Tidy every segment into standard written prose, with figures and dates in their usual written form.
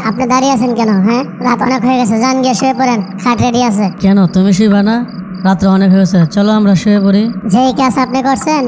আপনি দাঁড়িয়ে আছেন কেন? হ্যাঁ, রাত অনেক হয়ে গেছে, যান গিয়ে শুয়ে পড়েন, খাট রেডি আছে। কেন তুমি শুইবা না? রাত্র অনেক হয়েছে, চলো আমরা শুয়ে পড়ি। যেই কাজ আপনি করছেন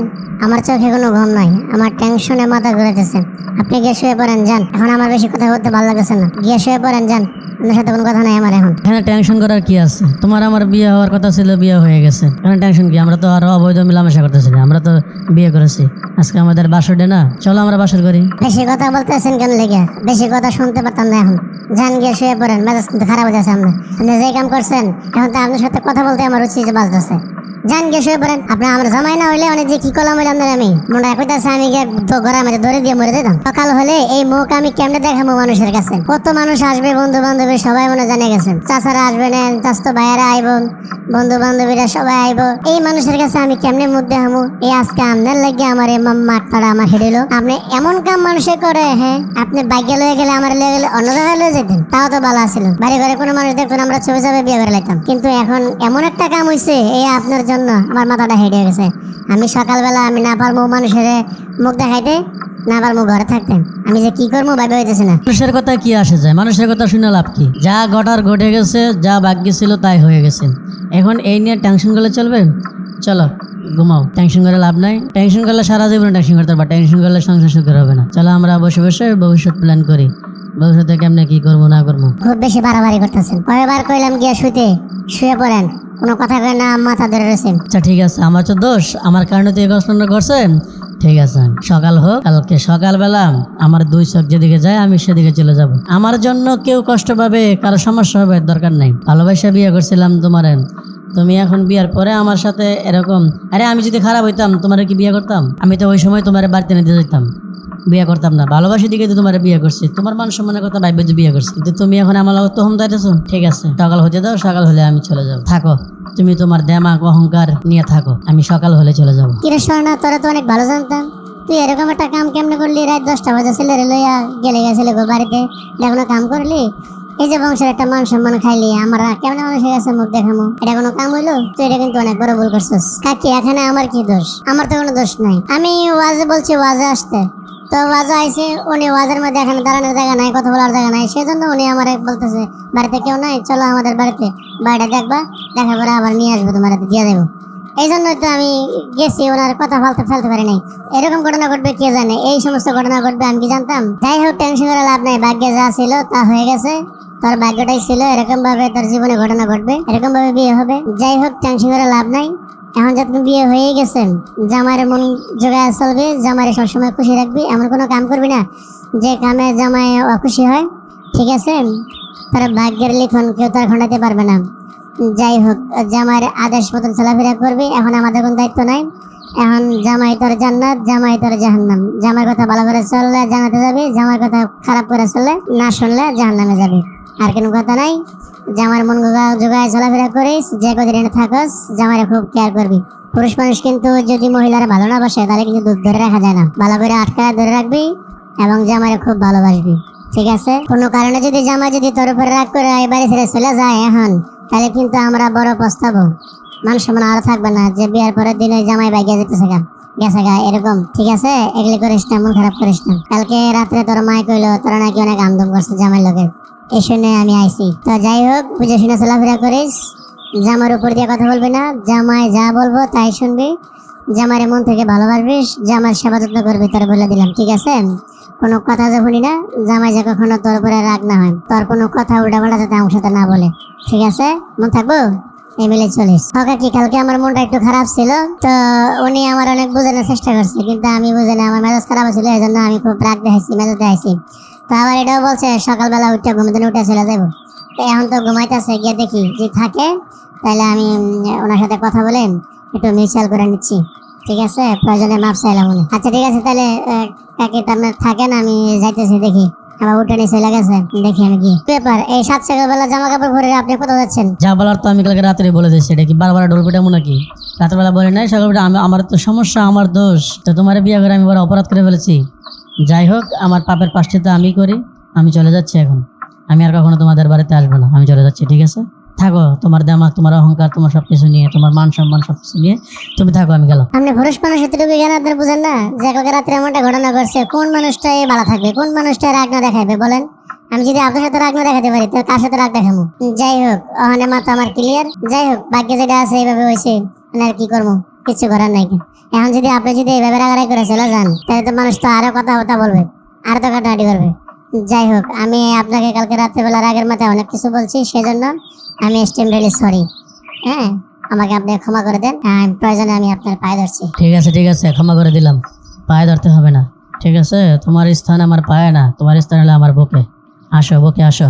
আমার চোখে কোনো ঘুম নাই, আমার টেনশনে মাথা ঘুরেতেছে। আপনি গিয়ে শুয়ে পড়েন, যান। এখন আমার বেশি কথা বলতে ভালো লাগতেছে না, গিয়ে শুয়ে পড়েন, যান। আপনার সাথে কোনো কথা নাই আমার এখন। এখানে টেনশন করার কি আছে? তোমার আমার বিয়ে হওয়ার কথা ছিল, বিয়ে হয়ে গেছে, এখানে টেনশন কি? আমরা তো আরো অবৈধ মিলামেশা করতেছি না, আমরা তো বিয়ে করেছি। আজকে আমাদের বাসর ডে না, চলো আমরা বাসর করি। বেশি কথা বলতেছেন কেন লেগে? বেশি কথা শুনতে পারতাম না এখন। যান গিয়ে শুয়ে পড়েন, মেজাজ কিন্তু খারাপ হয়ে যাচ্ছে আপনার। আপনি যে কাম করছেন এখন তো আপনার সাথে কথা বলতে আমার রুচি বাজতেছে। যান গিয়ে শুয়ে পড়েন। আপনি আমার জামাই না হইলে অনেক যে কি করলাম হইলাম না আমি মনে কইতাছে আমি গিয়ে ঘরের মধ্যে ধরে দিয়ে মরে যেতাম। সকাল হলে এই মুখ আমি কেমনে দেখাবো মানুষের কাছে? কত মানুষ আসবে, বন্ধু বান্ধবী সবাই মনে জানে গেছেন। চাচারা আসবে না, চাচতো ভাইয়ারা আইব, বন্ধু বান্ধবীরা সবাই আইব। এই মানুষের কাছে আমি কেমনে মুখ দেখাবো? এই আজকে আপনার লাগে আমার এই মাঠটা আমার হেরিল। আপনি এমন কাম মানুষে করে, হ্যাঁ আপনি বাইকে লয়ে গেলে আমার লয়ে গেলে অন্য জায়গায় লয়ে যেতেন, তাও তো ভালো আছিল। বাড়ি ঘরে কোনো মানুষ দেখতেন, আমরা ছবি ছবি বিয়ে করে লাইতাম। কিন্তু এখন এমন একটা কাম হইছে, এই আপনার জন্য আমার মাথাটা হেঁটে গেছে। আমি সকালবেলা আমি না পারবো মানুষের মুখ দেখাইতে, না পারবো ঘরে থাকতে। আমি যে কি করবো ভাবে হইতেছে না। মানুষের কথা কি আসে যায়? মানুষের কথা শুনে লাভ কি? যা ঘটার ঘটে গেছে, যা ভাগ্য ছিল তাই হয়ে গেছে। এখন এই নিয়ে টেনশন করলে চলবে? চলো ঘুমাও, টেনশন করে লাভ নাই। টেনশন করলে সারা জীবন টেনশন করতে পারবা, টেনশন করলে সংসার সুখের হবে না। চলো আমরা বসে বসে ভবিষ্যৎ প্ল্যান করি, ভবিষ্যতে কেমনে কি করবো না করবো। খুব বেশি বাড়াবাড়ি করতেছেন। কয়েকবার কইলাম গিয়া শুইতে, শুয়ে পড়েন, কোনো কথা কয় না, মাথা ধরে রয়েছেন। আচ্ছা ঠিক আছে, আমার তো দোষ, আমার কারণে তো এই কষ্ট করছে। ঠিক আছে, সকাল হোক, কালকে সকালবেলা আমার দুই চোখ যেদিকে যায় আমি সেদিকে চলে যাব। আমার জন্য কেউ কষ্ট পাবে, কারো সমস্যা হবে দরকার নাই। ভালোবাসা বিয়ে করছিলাম তোমারে, তুমি এখন বিয়ার পরে আমার সাথে এরকম। আরে আমি যদি খারাপ হইতাম তোমার কি বিয়ে করতাম? আমি তো ওই সময় তোমার বাড়িতে নিতে যেতাম, বিয়ে করতাম না। ভালোবাসি দিকে তো তোমার বিয়ে করছি, তোমার মান সম্মানের কথা ভাববে যে বিয়ে করছি, কিন্তু তুমি এখন আমার তো হোম যাইতেছো। ঠিক আছে, সকাল হতে দাও, সকাল হলে আমি চলে যাবো। থাকো, তুমি তোমার দেমাগ অহংকার নিয়ে থাকো, আমি সকাল হলে চলে যাবো। কিরে স্বর্ণা, তোরা তো অনেক ভালো জানতাম, তুই এরকম একটা কাম কেমনে করলি? রাত 10টা বাজে ছেলেরে লইয়া গেলে গেছিলে গো বাড়িতে, এখনো কাম করলি? এই যে বংশের একটা মান সম্মান খাইলি, আমরা কেমন মানুষের কাছে মুখ দেখামো? এটা কোনো কাম হইলো? তুই এটা কিন্তু অনেক বড় ভুল করছিস। কাকি এখানে আমার কি দোষ? আমার তো কোনো দোষ নাই। আমি ওয়াজে বলছি ওয়াজে আসতে, তো ওয়াজে আইসি, উনি ওয়াজের মধ্যে এখানে দাঁড়ানোর জায়গা নাই, কথা বলার জায়গা নাই, সেজন্য উনি আমার বলতেছে বাড়িতে কেউ নাই, চলো আমাদের বাড়িতে, বাড়িটা দেখবা, দেখা করে আবার নিয়ে আসবো, তোমার দিয়ে দেবো। এই জন্যই তো আমি গেছি, ওনার কথা ফেলতে পারি নাই। এরকম ঘটনা ঘটবে কে জানে? এই সমস্ত ঘটনা ঘটবে আমি কি জানতাম? যাই হোক, টেনশন করে লাভ নাই, ভাগ্যে যা ছিল তা হয়ে গেছে। তোর ভাগ্যটাই ছিল এরকম ভাবে তোর জীবনে ঘটনা ঘটবে, এরকম ভাবে বিয়ে হবে। যাই হোক, টেনশন করে লাভ নাই। এখন যখন বিয়ে হয়ে গেছেন, জামাইয়ের মন জোগায় চলবে, জামাইয়ের সবসময় খুশি রাখবি, এমন কোনো কাম করবি না যে কামে জামাই অখুশি হয়। ঠিক আছে? তার ভাগ্যের লিখন কেউ তার খণ্ডাতে পারবে না। যাই হোক, জামাইয়ের আদেশ মতন চলাফেরা করবি। এখন আমাদের কোনো দায়িত্ব নাই। এখন জামাই তোর জান্নাত, জামাই তোর জাহান্নাম। জামাইয়ের কথা ভালো করে চললে জান্নাতে যাবি, জামাইয়ের কথা খারাপ করে চললে না শুনলে জাহান্নামে যাবি। আর কোনো কথা নাই। জামাইয়ের মন জোগায় চলাফেরা করিস, যে কদিন এনে থাকস জামাইয়ের খুব কেয়ার করবি। পুরুষ মানুষ কিন্তু যদি মহিলারা ভালো না বাসে তাহলে কিন্তু দুধ ধরে রাখা যায় না। ভালো করে আটকায় ধরে রাখবি এবং জামাইয়ের খুব ভালোবাসবি। ঠিক আছে? কোনো কারণে যদি জামাই যদি তোর উপরে রাগ করে বাড়ি ছেড়ে চলে যায় এখন, তাহলে কিন্তু আমরা বড় পস্তাবো। মান সম্মান আর থাকবে না যে বিয়ার পরের দিনে জামাই বাইকে যেতেছে গেছে গা এরকম। ঠিক আছে? এগুলি করিস না, মন খারাপ করিস না। কালকে রাত্রে তোর মাই কইলো তোরা নাকি অনেক আমদম করছে জামাই লোকের, এই শুনে আমি আইছি। তো যাই হোক, বুঝে শুনে চলাফেরা করিস, জামার উপর দিয়ে কথা বলবি না, জামাই যা বলবো তাই শুনবি, জামাইয়ের মন থেকে ভালোবাসবি, জামার সেবা যত্ন করবি, তোর বলে দিলাম। ঠিক আছে? কোনো কথা যে শুনি না, জামাই যে কখনো তোর উপরে রাগ না হয়, তোর কোনো কথা উল্টা পাল্টা যাতে আমার সাথে না বলে। ঠিক আছে? মন থাকবো? এই মিলে চলিস। কি কালকে আমার মনটা একটু খারাপ ছিল, তো উনি আমার অনেক বোঝানোর চেষ্টা করছে, কিন্তু আমি বুঝি না, আমার মেজাজ খারাপ ছিল, এই জন্য আমি খুব রাগ দেখাইছি, মেজাজ দেখাইছি। তো আবার এটাও বলছে সকালবেলা উঠে ঘুমতে উঠে চলে যাবো। তো এখন তো ঘুমাইতেছে, গিয়ে দেখি যদি থাকে তাহলে আমি ওনার সাথে কথা বলে একটু মিউচুয়াল করে নিচ্ছি। ঠিক আছে? প্রয়োজনে মাপ চাইলাম উনি। আচ্ছা ঠিক আছে, তাহলে কাকে আপনার থাকেন, আমি যাইতেছি, দেখি আমার উঠে নিয়ে চলে গেছে, দেখি আমি কি ব্যাপার। এই 7 সকালবেলা জামা কাপড় পরে আপনি কোথাও যাচ্ছেন? যা বলার তো আমি কালকে রাত্রে বলে দিচ্ছি, এটা কি বারবার ডোল পেটাবো নাকি? রাত্রেবেলা বলে নাই, সকালবেলা আমার তো সমস্যা, আমার দোষ, তো তোমার বিয়ে করে আমি বড় অপরাধ করে ফেলেছি। যাই হোক, আমার পাপের পাশটি তো আমি করি, আমি চলে যাচ্ছি এখন। আমি আর কখনো তোমাদের বাড়িতে আসবো না, আমি চলে যাচ্ছি। ঠিক আছে? থাকো, তোমার দেমাগ, তোমার অহংকার, তোমার সবকিছু নিয়ে, তোমার মান সম্মান সবকিছু নিয়ে তুমি থাকো, আমি গেলাম। আপনি পুরুষ মানুষ এতটুকু জ্ঞান আপনার বুঝেন না যে কালকে রাত্রে এমনটা ঘটনা ঘটছে? কোন মানুষটাই ভালো থাকবে, কোন মানুষটাই রাগ না দেখাবে বলেন? আমি যদি আপনার সাথে রাগ না দেখাতে পারি তো কার সাথে রাগ দেখাবো? যাই হোক, ওখানে মাথা আমার ক্লিয়ার। যাই হোক, ভাগ্যে যেটা আছে এইভাবে হয়েছে, আর কি করবো, কিছু করার নাই। এখন যদি আপনি যদি এইভাবে রাগারাগি করে চলে যান, তাহলে তো মানুষ তো আরো কথা বলবে, আর তো কাটাকাটি করবে। যাই হোক, আমি আপনাকে কালকে রাত্রেবেলা রাগের মাথায় অনেক কিছু বলছি, সেজন্য আমি এক্সট্রিমলি সরি। হ্যাঁ, আমাকে আপনি ক্ষমা করে দেন। প্রয়োজনে আমি আপনার পায়ে ধরছি। ঠিক আছে, ঠিক আছে, ক্ষমা করে দিলাম। পায়ে ধরতে হবে না, ঠিক আছে? তোমার স্থান আমার পায়ে না, তোমার স্থান হলো আমার বুকে। আসো, বুকে আসো।